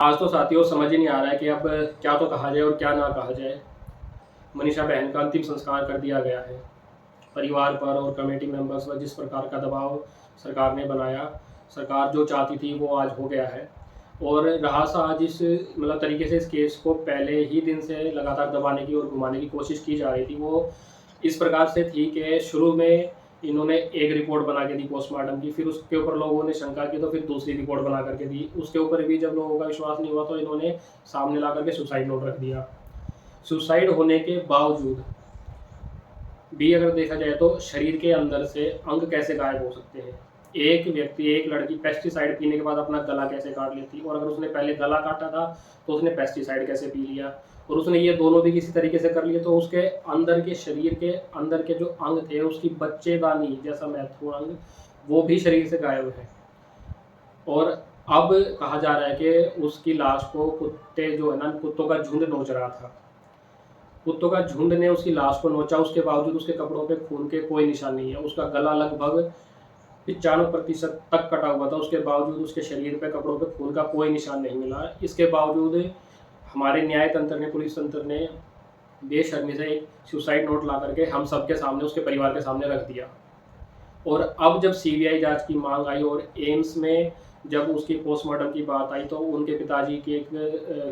आज तो साथियों समझ ही नहीं आ रहा है कि अब क्या तो कहा जाए और क्या ना कहा जाए। मनीषा बहन का अंतिम संस्कार कर दिया गया है। परिवार पर और कमेटी मेंबर्स पर जिस प्रकार का दबाव सरकार ने बनाया, सरकार जो चाहती थी वो आज हो गया है। और रहा सा आज इस तरीके से इस केस को पहले ही दिन से लगातार दबाने की और घुमाने की कोशिश की जा रही थी, वो इस प्रकार से थी कि शुरू में इन्होंने एक रिपोर्ट बना के दी पोस्टमार्टम की, फिर उसके ऊपर लोगों ने शंका की तो फिर दूसरी रिपोर्ट बना करके दी। उसके ऊपर भी जब लोगों का विश्वास नहीं हुआ तो इन्होंने सामने ला करके सुसाइड नोट रख दिया। सुसाइड होने के बावजूद भी अगर देखा जाए तो शरीर के अंदर से अंग कैसे गायब हो सकते हैं। एक व्यक्ति, एक लड़की पेस्टिसाइड पीने के बाद अपना गला कैसे काट लेती, और अगर उसने पहले गला काटा था तो उसने पेस्टिसाइड कैसे पी लिया, और उसने ये दोनों भी किसी तरीके से कर लिए तो उसके अंदर के शरीर के अंदर के जो अंग थे, उसकी बच्चेदानी जैसा महत्वपूर्ण अंग, वो भी शरीर से गायब है। और अब कहा जा रहा है कि उसकी लाश को कुत्ते जो है ना, कुत्तों का झुंड नोच रहा था। कुत्तों का झुंड ने उसकी लाश को नोचा, उसके बावजूद उसके कपड़ों पे खून के कोई निशान नहीं है। उसका गला लगभग 95% तक कटा हुआ था, उसके बावजूद उसके शरीर पे, कपड़ों पे खून का कोई निशान नहीं मिला। इसके बावजूद हमारे न्याय तंत्र ने, पुलिस तंत्र ने बेशर्मी से एक सुसाइड नोट ला करके हम सबके सामने, उसके परिवार के सामने रख दिया। और अब जब सीबीआई जांच की मांग आई और एम्स में जब उसकी पोस्टमार्टम की बात आई तो उनके पिताजी की एक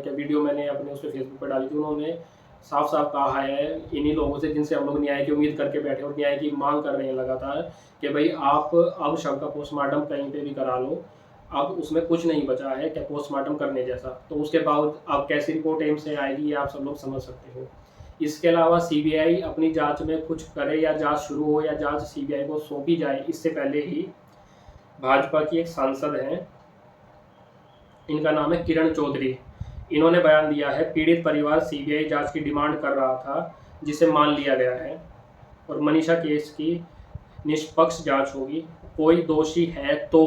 वीडियो मैंने अपने उस पर फेसबुक पर डाली थी। उन्होंने साफ साफ कहा है इन्हीं लोगों से जिनसे हम लोग न्याय की उम्मीद करके बैठे और न्याय की मांग कर रहे हैं लगातार, कि भाई आप अब शव का पोस्टमार्टम कहीं पे भी करा लो, अब उसमें कुछ नहीं बचा है क्या पोस्टमार्टम करने जैसा। तो उसके बाद अब कैसी रिपोर्ट एम्स से आएगी ये आप सब लोग समझ सकते हो। इसके अलावा सीबीआई अपनी जांच में कुछ करे या जांच शुरू हो या जांच सीबीआई को सौंपी जाए, इससे पहले ही भाजपा की एक सांसद हैं, इनका नाम है किरण चौधरी, इन्होंने बयान दिया है पीड़ित परिवार सीबीआई जांच की डिमांड कर रहा था जिसे मान लिया गया है, और मनीषा केस की निष्पक्ष जांच होगी। कोई दोषी है तो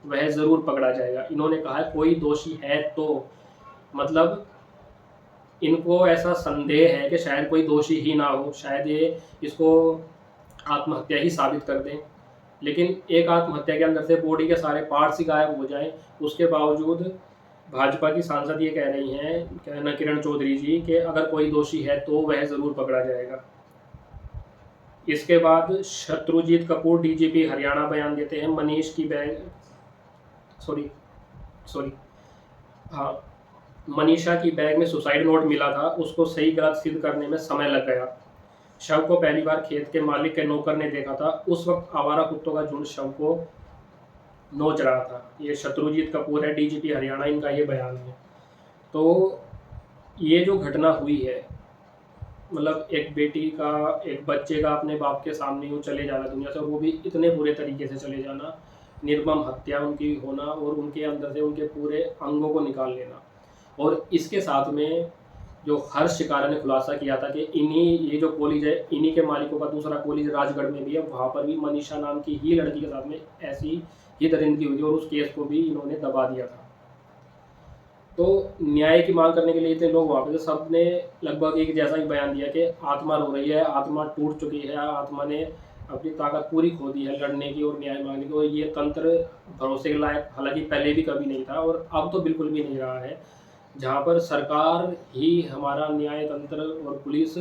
वह जरूर पकड़ा जाएगा। इन्होंने कहा है कोई दोषी है तो, मतलब इनको ऐसा संदेह है कि शायद कोई दोषी ही ना हो, शायद ये इसको आत्महत्या ही साबित कर दें। लेकिन एक आत्महत्या के अंदर से बॉडी के सारे पार्ट्स ही गायब हो जाएं, उसके बावजूद भाजपा की सांसद ये कह रही हैं किरण चौधरी जी कि अगर कोई दोषी है तो वह जरूर पकड़ा जाएगा। इसके बाद शत्रुजीत कपूर डीजीपी हरियाणा बयान देते हैं। मनीष की बैग सॉरी हाँ, मनीषा की बैग में सुसाइड नोट मिला था, उसको सही गलत सिद्ध करने में समय लग गया। शव को पहली बार खेत के मालिक के नौकर ने देखा था, उस वक्त आवारा कुत्तों का झुंड शव को नोच रहा था। ये शत्रुजीत कपूर है, डीजीपी हरियाणा, इनका ये बयान है। तो ये जो घटना हुई है, एक बेटी का, एक बच्चे का अपने बाप के सामने यूँ चले जाना दुनिया से, और वो भी इतने बुरे तरीके से चले जाना, निर्मम हत्या उनकी होना और उनके अंदर से उनके पूरे अंगों को निकाल लेना। और इसके साथ में जो हर्ष शिकारा ने खुलासा किया था कि इन्हीं, ये जो कॉलेज है इन्हीं के मालिकों का दूसरा कॉलेज राजगढ़ में भी है, वहाँ पर भी मनीषा नाम की ही लड़की के साथ में ऐसी ही दरिंदगी हुई थी और उस केस को भी इन्होंने दबा दिया था। तो न्याय की मांग करने के लिए इतने लोग वहाँ पे थे, सब ने लगभग एक जैसा ही बयान दिया कि आत्मा रो रही है, आत्मा टूट चुकी है, आत्मा ने अपनी ताकत पूरी खो दी है लड़ने की और न्याय मांगने की। और ये तंत्र भरोसे के लायक हालांकि पहले भी कभी नहीं था और अब तो बिल्कुल भी नहीं रहा है, जहाँ पर सरकार ही, हमारा न्याय तंत्र और पुलिस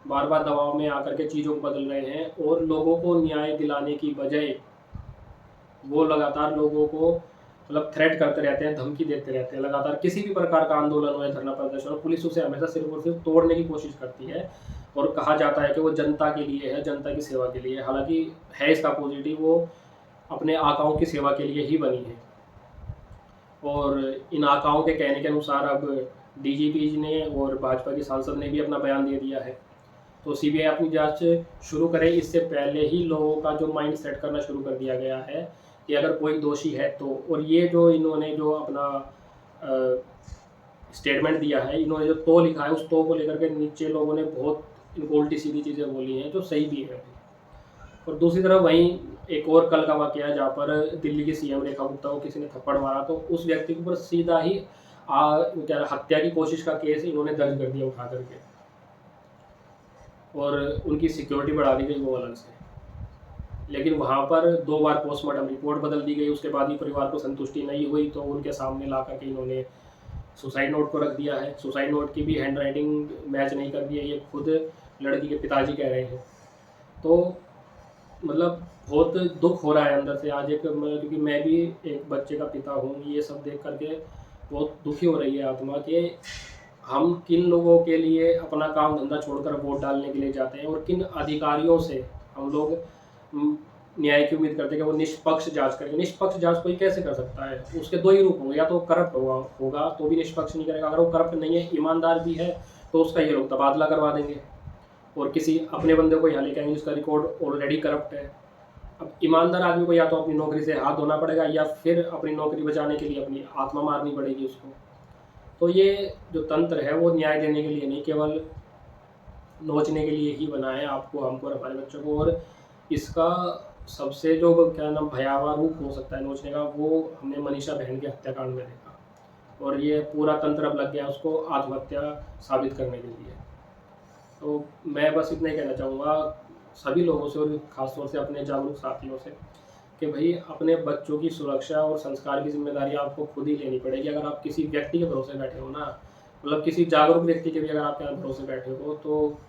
बार बार दबाव में आकर के चीज़ों को बदल रहे हैं और लोगों को न्याय दिलाने की बजाय वो लगातार लोगों को थ्रेट करते रहते हैं, धमकी देते रहते हैं। लगातार किसी भी प्रकार का आंदोलन हो या धरना प्रदर्शन हो, पुलिस उसे हमेशा सिर्फ और सिर्फ तोड़ने की कोशिश करती है और कहा जाता है कि वो जनता के लिए है, जनता की सेवा के लिए। हालांकि है इसका पॉजिटिव, वो अपने आकाओं की सेवा के लिए ही बनी है। और इन आकाओं के कहने के अनुसार अब डीजीपी जी ने और भाजपा की सांसद ने भी अपना बयान दे दिया है। तो सीबीआई अपनी जांच शुरू करे, इससे पहले ही लोगों का जो माइंड सेट करना शुरू कर दिया गया है कि अगर कोई दोषी है तो। और ये जो इन्होंने जो अपना स्टेटमेंट दिया है, इन्होंने जो तो लिखा है, उस तो को लेकर के नीचे लोगों ने बहुत इनको उल्टी सीधी चीज़ें बोली हैं जो सही भी है। और दूसरी तरफ वहीं एक और कल का वाकया है जहाँ पर दिल्ली की सीएम रेखा गुप्ता को किसी ने थप्पड़ मारा, तो उस व्यक्ति के ऊपर सीधा ही हत्या की कोशिश का केस इन्होंने दर्ज कर दिया उठा करके, और उनकी सिक्योरिटी बढ़ा दी गई वो अलग से। लेकिन वहाँ पर 2 बार पोस्टमार्टम रिपोर्ट बदल दी गई, उसके बाद ही परिवार को संतुष्टि नहीं हुई तो उनके सामने ला करके इन्होंने सुसाइड नोट को रख दिया है। सुसाइड नोट की भी हैंड राइटिंग मैच नहीं कर दी है, ये खुद लड़की के पिताजी कह रहे हैं। तो मतलब बहुत दुख हो रहा है अंदर से आज, एक क्योंकि मैं भी एक बच्चे का पिता हूँ, ये सब देख करके बहुत दुखी हो रही है आत्मा कि हम किन लोगों के लिए अपना काम धंधा छोड़कर वोट डालने के लिए जाते हैं और किन अधिकारियों से हम लोग न्याय की उम्मीद करते हैं कि वो निष्पक्ष जांच करेंगे। निष्पक्ष जांच कोई कैसे कर सकता है? उसके दो ही रूप होंगे, या तो करप्ट होगा तो भी निष्पक्ष नहीं करेगा, अगर वो करप्ट नहीं है, ईमानदार भी है, तो उसका ये लोग तबादला करवा देंगे और किसी अपने बंदे को यहाँ लेके आएंगे जिसका रिकॉर्ड ऑलरेडी करप्ट है। अब ईमानदार आदमी को या तो अपनी नौकरी से हाथ धोना पड़ेगा या फिर अपनी नौकरी बचाने के लिए अपनी आत्मा मारनी पड़ेगी उसको। तो ये जो तंत्र है वो न्याय देने के लिए नहीं, केवल नोचने के लिए ही बना है आपको, हमको और हमारे बच्चों को। और इसका सबसे जो क्या नाम भयावह रूप हो सकता है नोचने का, वो हमने मनीषा बहन के हत्याकांड में देखा, और ये पूरा तंत्र अब लग गया उसको आत्महत्या साबित करने के लिए। तो मैं बस इतना ही कहना चाहूँगा सभी लोगों से और ख़ासतौर से अपने जागरूक साथियों से कि भाई अपने बच्चों की सुरक्षा और संस्कार की जिम्मेदारी आपको खुद ही लेनी पड़ेगी। अगर आप किसी व्यक्ति के भरोसे बैठे हो ना, मतलब किसी जागरूक व्यक्ति के भी अगर आप यहाँ भरोसे बैठे हो, तो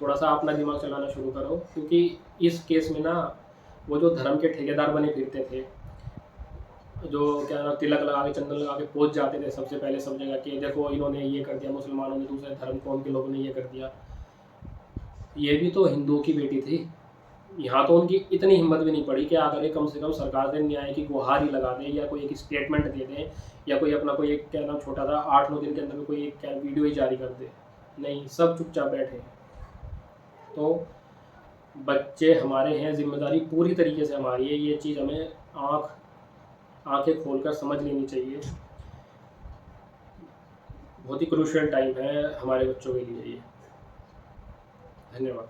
थोड़ा सा अपना दिमाग चलाना शुरू करो, क्योंकि इस केस में ना वो जो धर्म के ठेकेदार बने फिरते थे, जो क्या ना तिलक लगा के चंदन लगा के पहुँच जाते थे सबसे पहले सब जगह कि देखो इन्होंने ये कर दिया, मुसलमानों ने, दूसरे धर्म कौम के लोगों ने ये कर दिया, ये भी तो हिंदुओं की बेटी थी। यहाँ तो उनकी इतनी हिम्मत भी नहीं पड़ी कि अगर कम से कम सरकार से न्याय की गुहार ही लगा दें या कोई एक स्टेटमेंट दे दें या कोई अपना कोई एक क्या नाम छोटा सा 8-9 दिन के अंदर कोई एक क्या वीडियो ही जारी कर दे। नहीं, सब चुपचाप बैठे हैं। तो बच्चे हमारे हैं, जिम्मेदारी पूरी तरीके से हमारी है, ये चीज़ हमें आंखें खोलकर समझ लेनी चाहिए। बहुत ही क्रूशियल टाइम है हमारे बच्चों के लिए ये। धन्यवाद।